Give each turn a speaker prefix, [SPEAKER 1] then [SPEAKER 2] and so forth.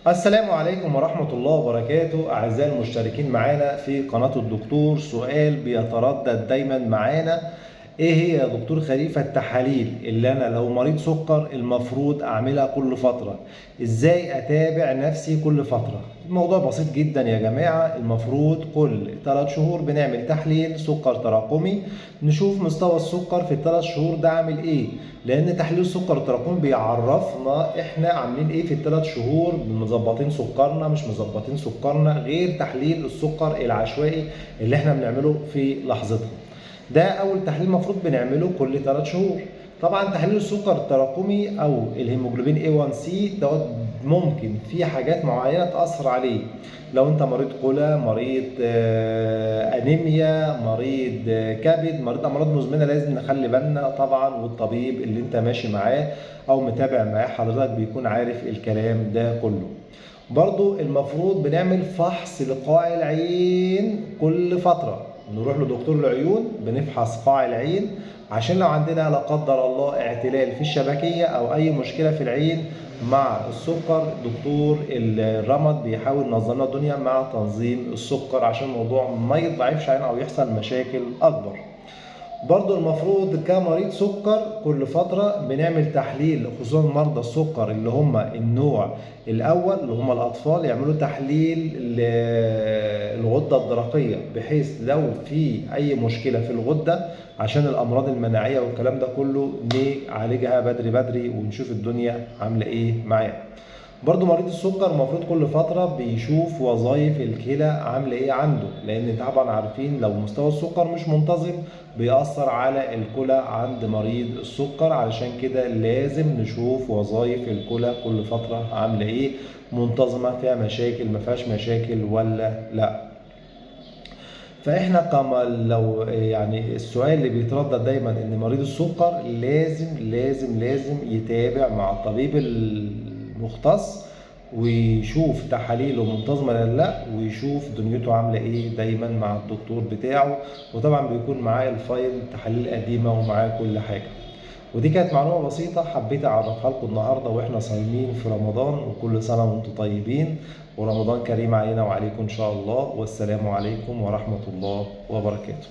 [SPEAKER 1] السلام عليكم ورحمة الله وبركاته أعزائي المشتركين معانا في قناة الدكتور. سؤال بيتردد دايما معانا: إيه هي يا دكتور خليفة التحاليل اللي أنا لو مريض سكر المفروض أعملها كل فترة؟ إزاي أتابع نفسي كل فترة؟ الموضوع بسيط جدا يا جماعة. المفروض كل 3 شهور بنعمل تحليل سكر تراكمي، نشوف مستوى السكر في ال3 شهور ده عامل إيه، لان تحليل السكر التراكمي بيعرفنا احنا عاملين ايه في ال3 شهور، مظبطين سكرنا مش مظبطين سكرنا، غير تحليل السكر العشوائي اللي احنا بنعمله في لحظتها. ده اول تحليل المفروض بنعمله كل 3 شهور. طبعا تحليل السكر التراكمي او الهيموجلوبين A1C دوت ممكن في حاجات معينه تاثر عليه. لو انت مريض كلى، مريض انيميا، مريض كبد، مريض امراض مزمنه، لازم نخلي بالنا طبعا. والطبيب اللي انت ماشي معاه او متابع معاه حضرتك بيكون عارف الكلام ده كله. برضو المفروض بنعمل فحص لقاع العين كل فترة، نروح لدكتور العيون بنفحص قاع العين عشان لو عندنا لا قدر الله اعتلال في الشبكية او اي مشكلة في العين مع السكر، دكتور الرمد بيحاول ينظم لنا الدنيا مع تنظيم السكر عشان الموضوع ما يضعفش علينا او يحصل مشاكل اكبر. برضو المفروض كمريض سكر كل فترة بنعمل تحليل، خصوصا مرضى السكر اللي هم النوع الأول اللي هم الأطفال، يعملوا تحليل الغدة الدرقية، بحيث لو في أي مشكلة في الغدة عشان الأمراض المناعية والكلام ده كله نعالجها بدري بدري ونشوف الدنيا عاملة إيه معاه. برضو مريض السكر المفروض كل فترة بيشوف وظائف الكلى عاملة ايه عنده، لان طبعا عارفين لو مستوى السكر مش منتظم بيأثر على الكلى عند مريض السكر. علشان كده لازم نشوف وظائف الكلى كل فترة عاملة ايه، منتظمة، فيها مشاكل، ما فيهاش مشاكل ولا لا. فاحنا كما لو يعني السؤال اللي بيتردد دايما ان مريض السكر لازم يتابع مع الطبيب المختص ويشوف تحاليله منتظمه ولا لا، ويشوف دنيته عامله ايه دايما مع الدكتور بتاعه. وطبعا بيكون معاه الفايل تحاليل قديمه ومعاه كل حاجه. ودي كانت معلومة بسيطة حبيت أعرفها لكم النهاردة وإحنا صايمين في رمضان، وكل سنة وأنتم طيبين، ورمضان كريم علينا وعليكم إن شاء الله. والسلام عليكم ورحمة الله وبركاته.